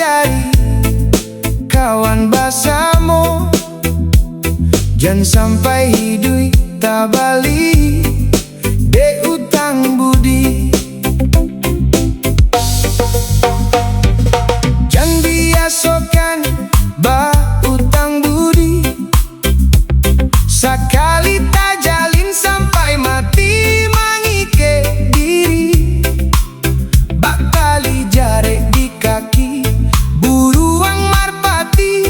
cari kawan bersama, jangan sampai hidup tak balik de utang budi. Jangan biasakan utang budi, sekali tak jalin sampai mati mengikat diri. Bakali jari di kaki buruang marpati,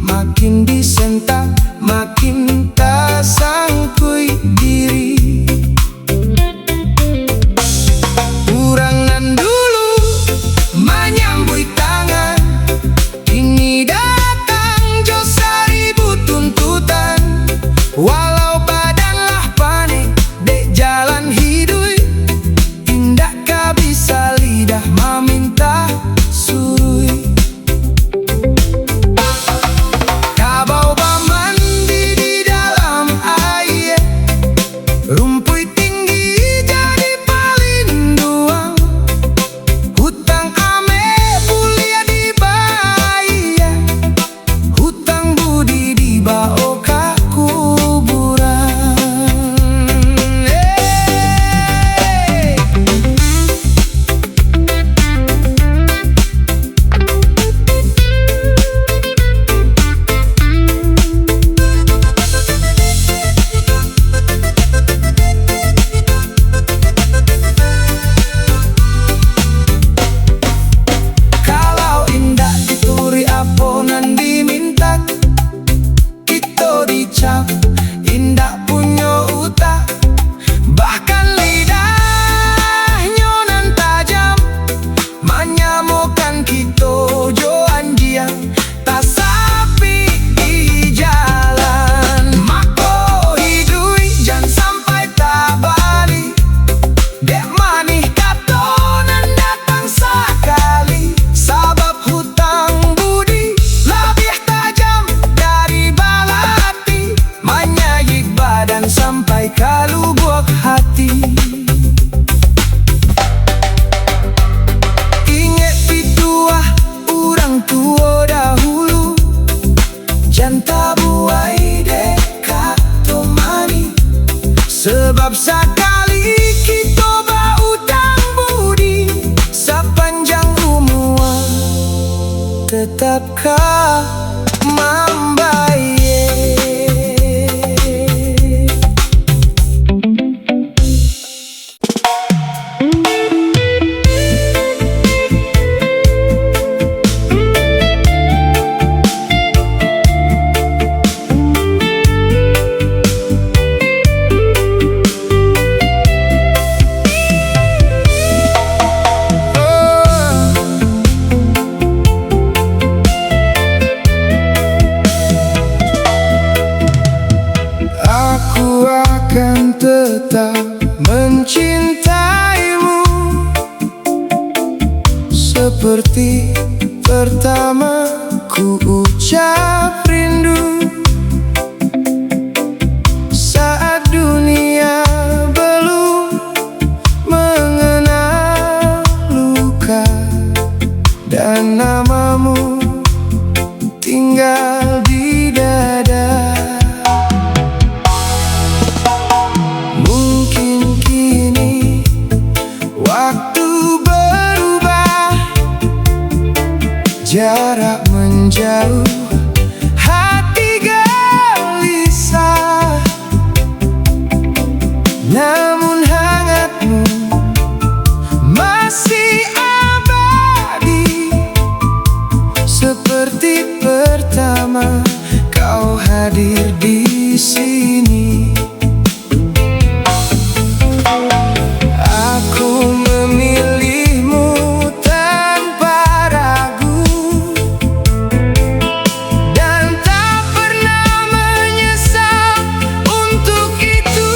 makin disentak makin tak sangkui diri. Kurangan dulu menyambui tangan, ini datang jo seribu tuntutan. Walau badanlah panik dek jalan hidup, indah kah bisa lidah meminta surui. Kabau mandi di dalam air, rumput tinggi jadi pelindung. Hutang ame mulia dibayar, hutang budi dibawa ke kuburan. Kalau indah dituri aponan diminta, kita dicap indah punya utak. Bahkan lidahnya nan tajam menyamukan kita jo anjiang tak sapi di jalan. Mako hidup jangan sampai tak balik, dek manih kata nan datang sekali. Sabab hutang budi lebih tajam dari bala api, menyayik badan sampai ke lubuk hati. Ingat pitua orang tua dahulu, jangan tabuai dek kata mani. Sebab sekali kita berhutang budi, sepanjang umur tetapkah membayar. Aku akan tetap mencintaimu seperti pertama ku ucap rindu. Saat dunia belum mengenal luka, dan namamu tinggal di dada. Mungkin kini waktu berubah, jarak menjauh, hati gelisah. Namun hangatmu masih abadi, seperti pertama kau hadir di sini. Aku memilihmu tanpa ragu, dan tak pernah menyesal untuk itu.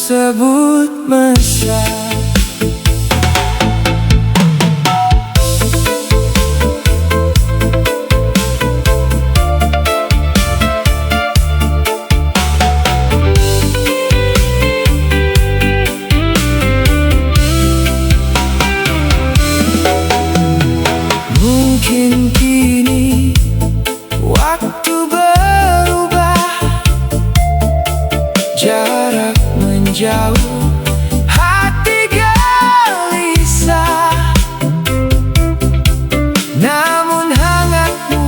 sebut mesra. Mungkin kini waktu berubah, jarak menjauh, hati gelisah. Namun hangatmu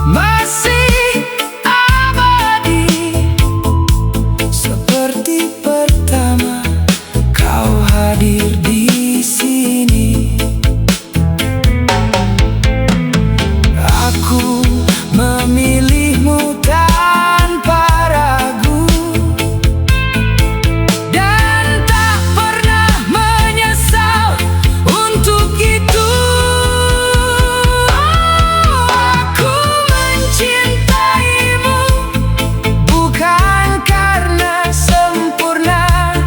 masih abadi, seperti pertama kau hadir di sini. Aku memilihmu tanpa ragu, dan tak pernah menyesal untuk itu. Aku mencintaimu bukan karena sempurna,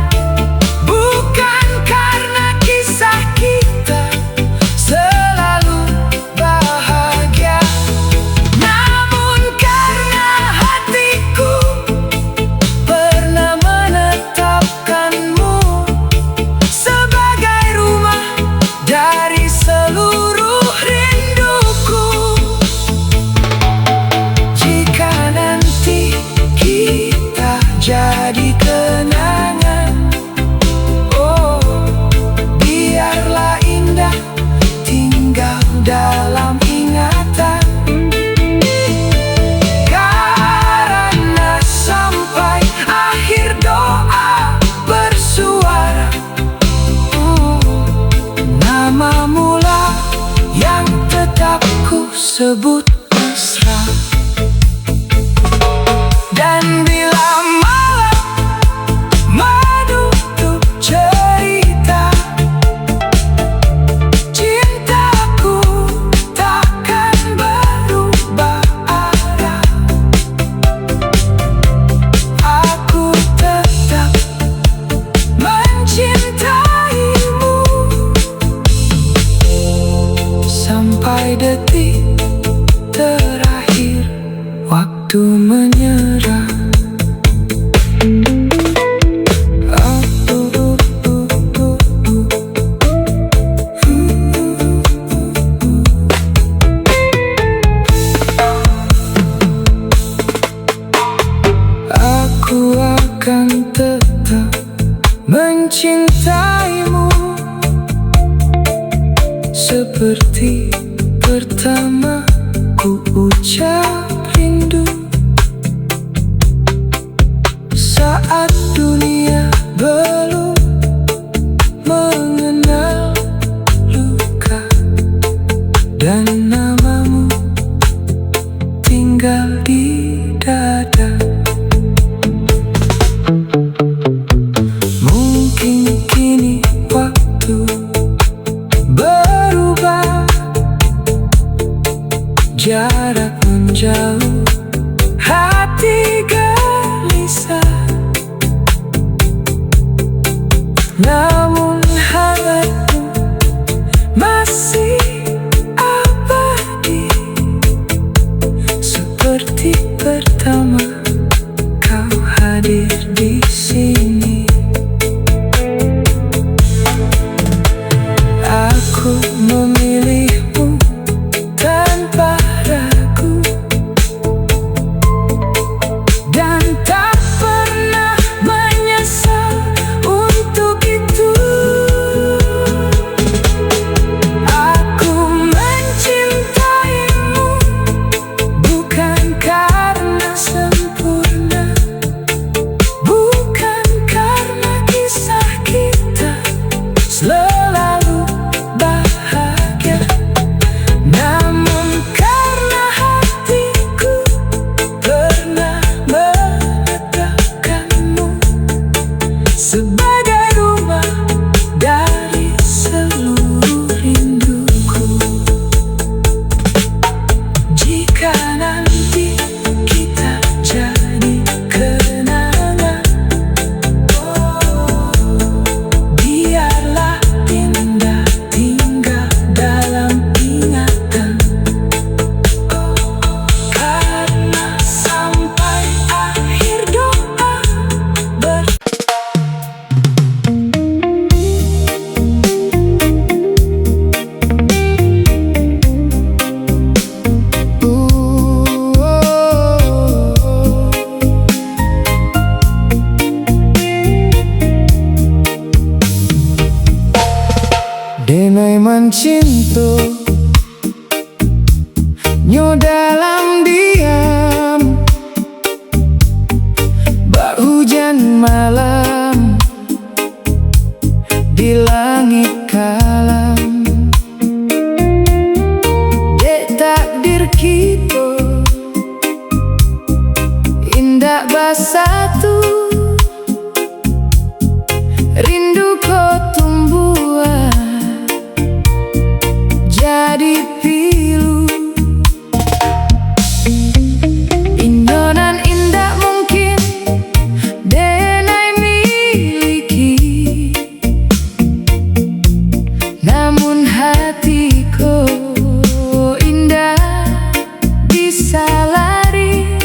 bukan karena kisah kita selalu bahagia, namun karena hatiku pernah menetapkanmu sebagai rumah dari seluruh rinduku. Jika nanti kita jadi kenangan, oh, biarlah indah tinggal dalam ingatan. Karena sampai akhir doa bersuara, namamu lah yang tetap ku sebut mesra. Dan bila malam menutup cerita, cintaku takkan berubah arah. Aku tetap mencintaimu sampai detik terakhir waktu menyerah. Aku akan tetap mencintaimu seperti pertama ku ucap rindu, saat dunia belum mengenal luka, dan namamu tinggal di dada. Mungkin kini waktu berubah, jarak menjauh, hati gelisah, namun hangatmu masih abadi, seperti pertama kau hadir di sini. Aku memilihmu tanpa ragu, dan tak pernah menyesal untuk itu. Aku mencintaimu bukan karena sempurna, bukan bintang malam di langit kalam. Dek takdir kita indah bersatu, rindu kau tumbuh jadi pilu. Inyonan indah mungkin denai miliki, namun hatiku indah bisa lari.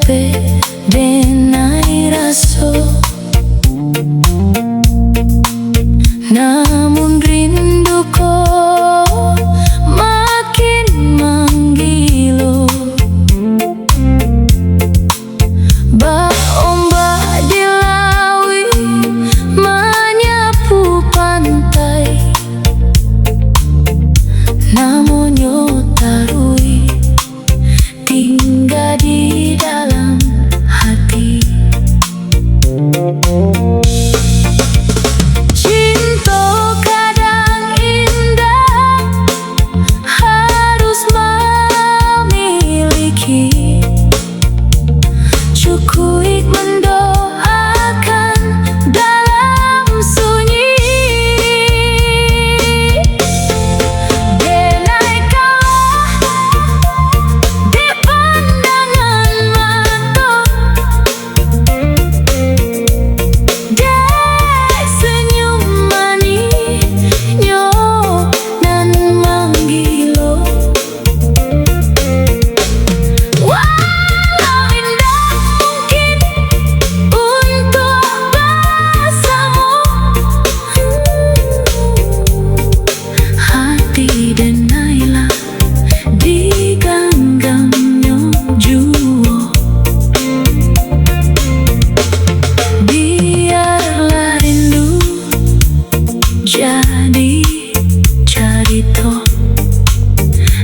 sepe denai raso. Namun rinduku makin menggilo. Bak ombak di lawi menyapu pantai, namun yo tarui tinggal di dalam hati. Cinta kadang indah, harus memiliki. Cukup mendoakan dalam sunyi. Denai kalah di pandangan mata, dek senyum manisnya nan menggilo. Walau indah mungkin untuk bahasamu, hati denailah digenggamnya jua. Biarlah rindu jadi cerita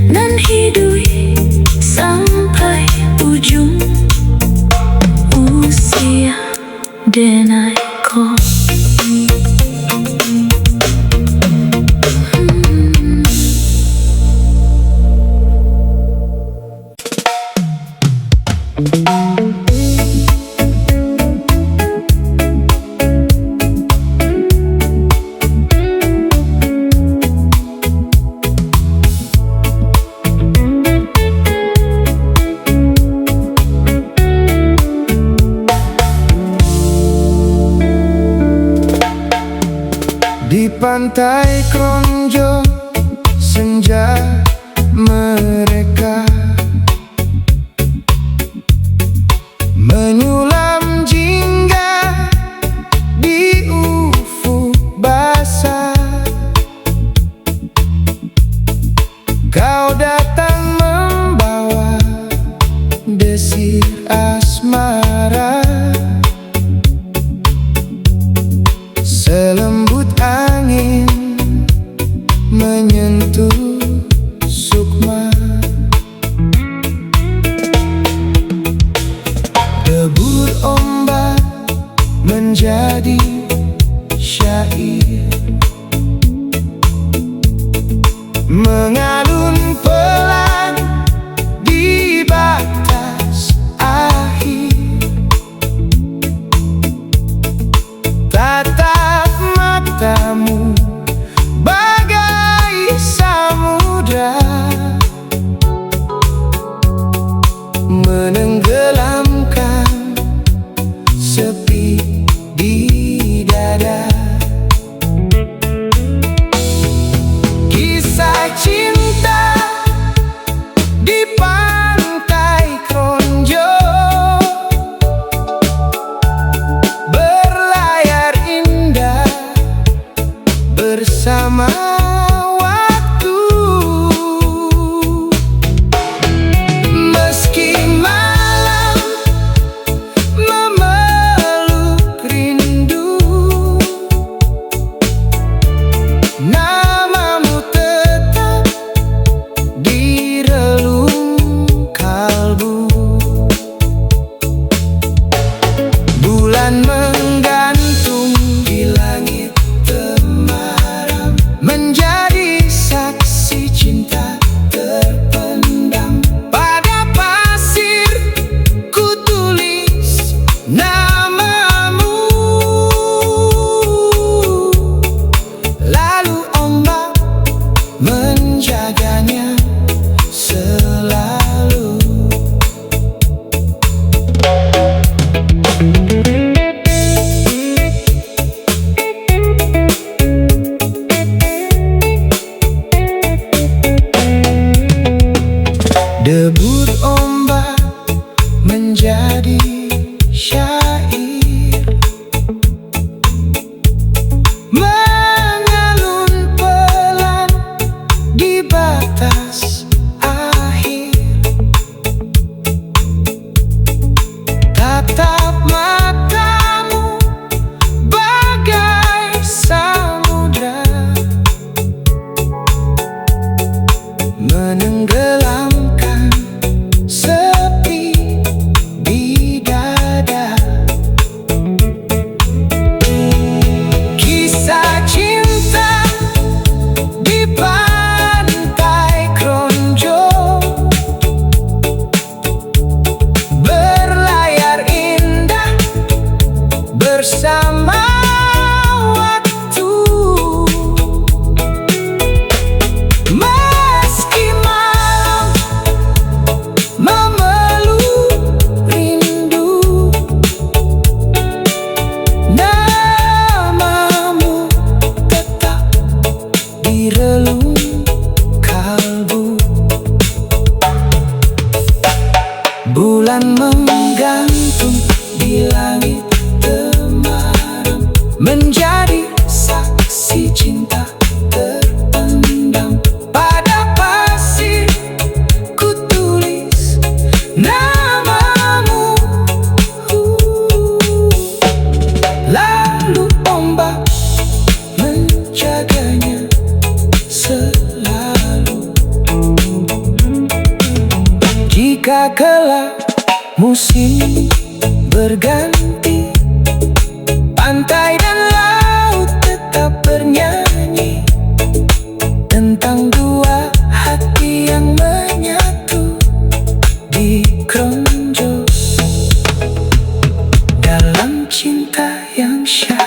nan hidui sampai ujung usia denai ko. Di pantai Kronjo senja mereka menyulam jingga di ufuk basah. Kau datang membawa desir asmara, selembut angin menyentuh sukma. Debur ombak menjadi syair, mengalun pelan di batas akhir. Tatap matamu bagai samudra, menenggelamkan sepi di dada. menjadi syair, mengalun pelan di batas akhir. Tatap matamu bagai samudra, menenggelamkan sepi di dada. Kisah cinta di pantai Kronjo, berlayar indah bersama waktu. Meski malam memeluk rindu, namamu tetap di relung kalbu. Bulan menggantung di langit temaram, menjadi saksi cinta terpendam. Pada pasir ku tulis namamu, lalu ombak menjaganya selalu. Jika kelak musim berganti, pantai dan laut tetap bernyanyi tentang dua hati yang menyatu di Kronjo dalam cinta yang syahdu.